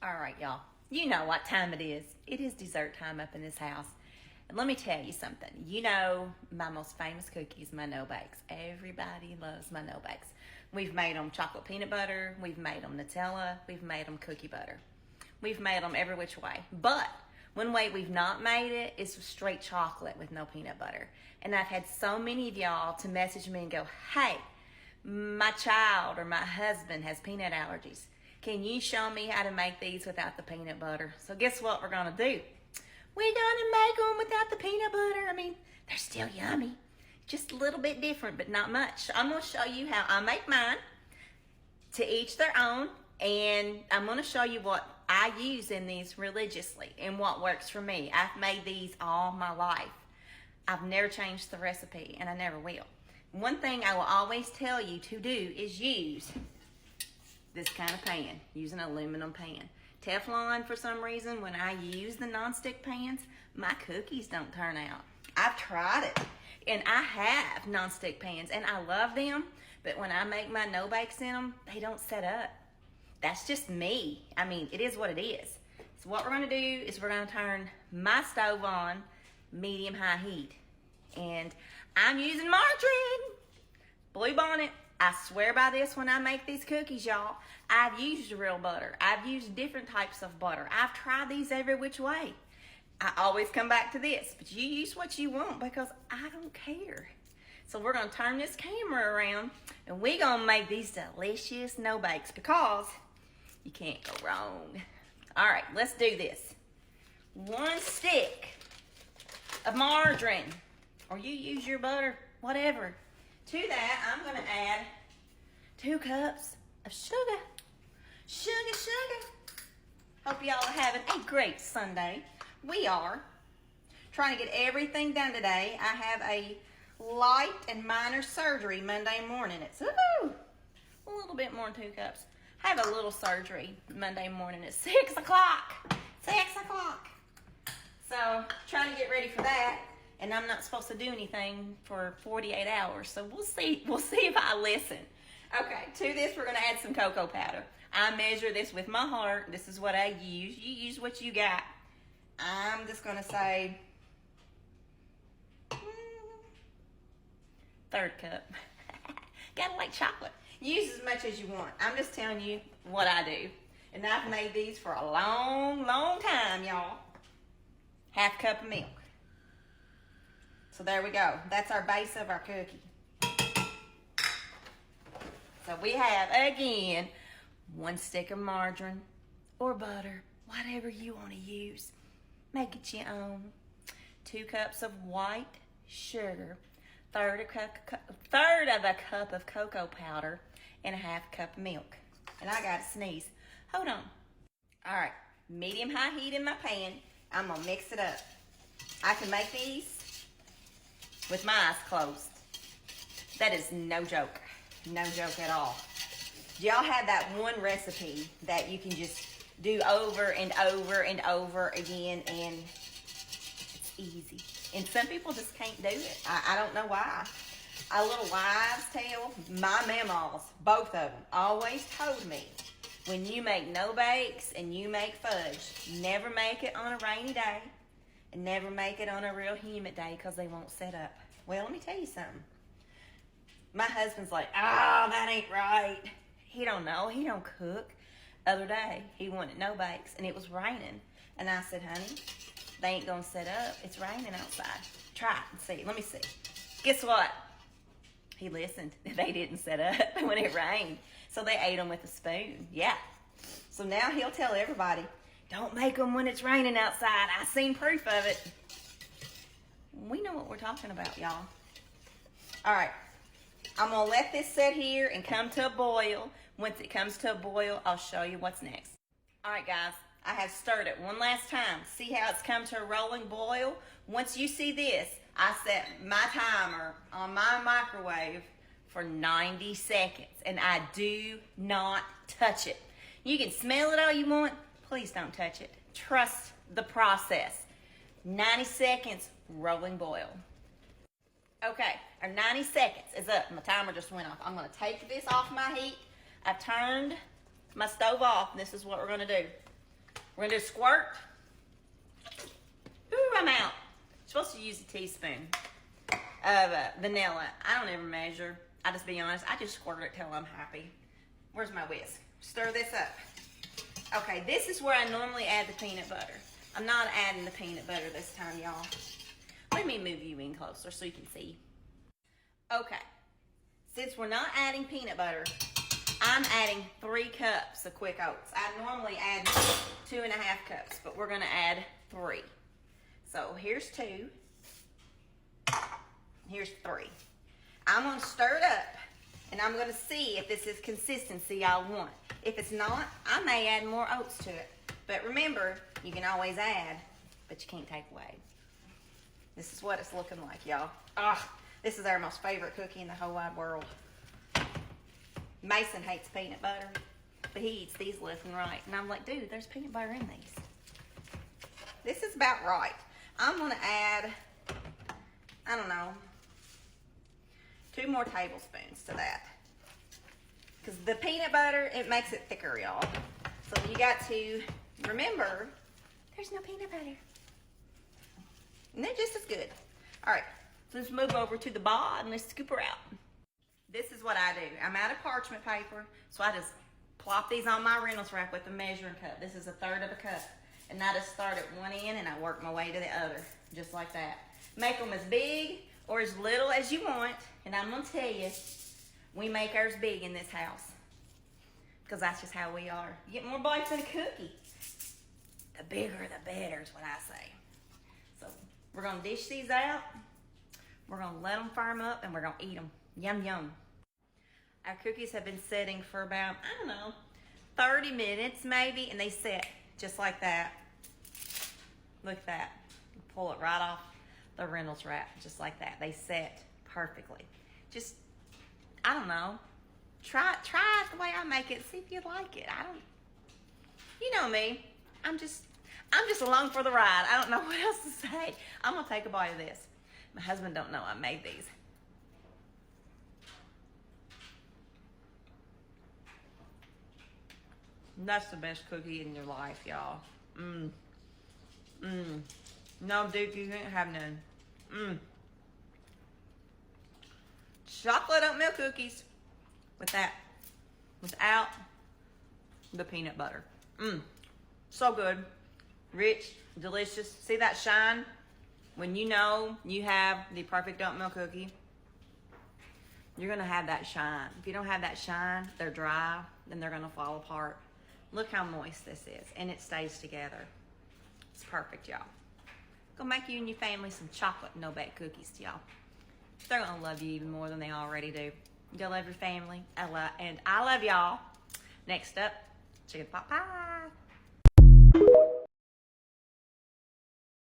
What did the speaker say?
All right, y'all. You know what time it is. It is dessert time up in this house. And let me tell you something. You know my most famous cookies, my no-bakes. Everybody loves my no-bakes. We've made them chocolate peanut butter. We've made them Nutella. We've made them cookie butter. We've made them every which way. But one way we've not made it is straight chocolate with no peanut butter. And I've had so many of y'all to message me and go, hey, my child or my husband has peanut allergies. Can you show me how to make these without the peanut butter? So guess what we're gonna do? We're gonna make them without the peanut butter. I mean, they're still yummy. Just a little bit different, but not much. I'm gonna show you how I make mine. To each their own. And I'm gonna show you what I use in these religiously and what works for me. I've made these all my life. I've never changed the recipe and I never will. One thing I will always tell you to do is use this kind of pan. Use an aluminum pan. Teflon, for some reason, when I use the nonstick pans, my cookies don't turn out. I've tried it, and I have nonstick pans, and I love them, but when I make my no-bakes in them, they don't set up. That's just me. I mean, it is what it is. So what we're gonna do is we're gonna turn my stove on medium-high heat, and I'm using margarine. Blue Bonnet. I swear by this when I make these cookies, y'all. I've used real butter. I've used different types of butter. I've tried these every which way. I always come back to this, but you use what you want because I don't care. So we're gonna turn this camera around and we're gonna make these delicious no-bakes because you can't go wrong. All right, let's do this. 1 stick of margarine, or you use your butter, whatever. To that, I'm gonna add 2 cups of sugar. Sugar. Hope y'all are having a great Sunday. We are trying to get everything done today. I have a light and minor surgery Monday morning. It's a little bit more than 2 cups. I have a little surgery Monday morning at 6 o'clock. 6 o'clock. So trying to get ready for that. And I'm not supposed to do anything for 48 hours. So we'll see if I listen. Okay, to this we're gonna add some cocoa powder. I measure this with my heart. This is what I use. You use what you got. I'm just gonna say 1/3 cup. Gotta like chocolate. Use as much as you want. I'm just telling you what I do. And I've made these for a long, long time, y'all. 1/2 cup of milk. So there we go. That's our base of our cookie. So we have, again, 1 stick of margarine or butter, whatever you want to use. Make it your own. 2 cups of white sugar, 1/3 of a cup of cocoa powder, and 1/2 cup of milk. And I got to sneeze. Hold on. All right, medium-high heat in my pan. I'm going to mix it up. I can make these with my eyes closed. That is no joke. No joke at all. Do y'all have that one recipe that you can just do over and over and over again and it's easy? And some people just can't do it. I don't know why. A little wives' tale, my mamas, both of them, always told me, when you make no-bakes and you make fudge, never make it on a rainy day. And never make it on a real humid day because they won't set up. Well, let me tell you something. My husband's like, oh, that ain't right. He don't know. He don't cook. Other day, he wanted no-bakes, and it was raining. And I said, honey, they ain't going to set up. It's raining outside. Try it and see. Let me see. Guess what? He listened. They didn't set up when it rained. So they ate them with a spoon. Yeah. So now he'll tell everybody, don't make them when it's raining outside. I seen proof of it. We know what we're talking about, y'all. All right. I'm going to let this sit here and come to a boil. Once it comes to a boil, I'll show you what's next. All right, guys. I have stirred it one last time. See how it's come to a rolling boil? Once you see this, I set my timer on my microwave for 90 seconds. And I do not touch it. You can smell it all you want. Please don't touch it. Trust the process. 90 seconds, rolling boil. Okay, our 90 seconds is up. My timer just went off. I'm gonna take this off my heat. I've turned my stove off. This is what we're gonna do. We're gonna do a squirt. Ooh, I'm out. Supposed to use a teaspoon of vanilla. I don't ever measure. I just be honest. I just squirt it till I'm happy. Where's my whisk? Stir this up. Okay, this is where I normally add the peanut butter. I'm not adding the peanut butter this time, y'all. Let me move you in closer so you can see. Okay, since we're not adding peanut butter, I'm adding 3 cups of quick oats. I normally add 2.5 cups, but we're gonna add 3. So here's 2, here's 3. I'm gonna stir it up, and I'm gonna see if this is consistency I want. If it's not, I may add more oats to it. But remember, you can always add, but you can't take away. This is what it's looking like, y'all. This is our most favorite cookie in the whole wide world. Mason hates peanut butter, but he eats these left and right. And I'm like, dude, there's peanut butter in these. This is about right. I'm gonna add, I don't know, 2 more tablespoons to that. Because the peanut butter, it makes it thicker, y'all. So you got to remember, there's no peanut butter. And they're just as good. All right, so let's move over to the bowl and let's scoop her out. This is what I do. I'm out of parchment paper, so I just plop these on my Reynolds wrap with a measuring cup. This is 1/3 of a cup. And I just start at one end and I work my way to the other, just like that. Make them as big or as little as you want. And I'm gonna tell you, we make ours big in this house. Because that's just how we are. You get more bites than a cookie. The bigger, the better is what I say. So we're gonna dish these out. We're gonna let them firm up and we're gonna eat them. Yum, yum. Our cookies have been setting for about, I don't know, 30 minutes maybe, and they set just like that. Look at that. Pull it right off the Reynolds wrap, just like that. They set perfectly. Just, I don't know. Try it the way I make it. See if you like it. You know me. I'm just along for the ride. I don't know what else to say. I'm gonna take a bite of this. My husband don't know I made these. That's the best cookie in your life, y'all. No, Duke, you can't have none. Chocolate oatmeal cookies without the peanut butter. So good, rich, delicious. See that shine? When you know you have the perfect oatmeal cookie, you're gonna have that shine. If you don't have that shine, they're dry, then they're gonna fall apart. Look how moist this is, and it stays together. It's perfect, y'all. Go make you and your family some chocolate no-bake cookies, y'all. They're gonna love you even more than they already do. Go love your family, and I love y'all. Next up, chicken pot pie.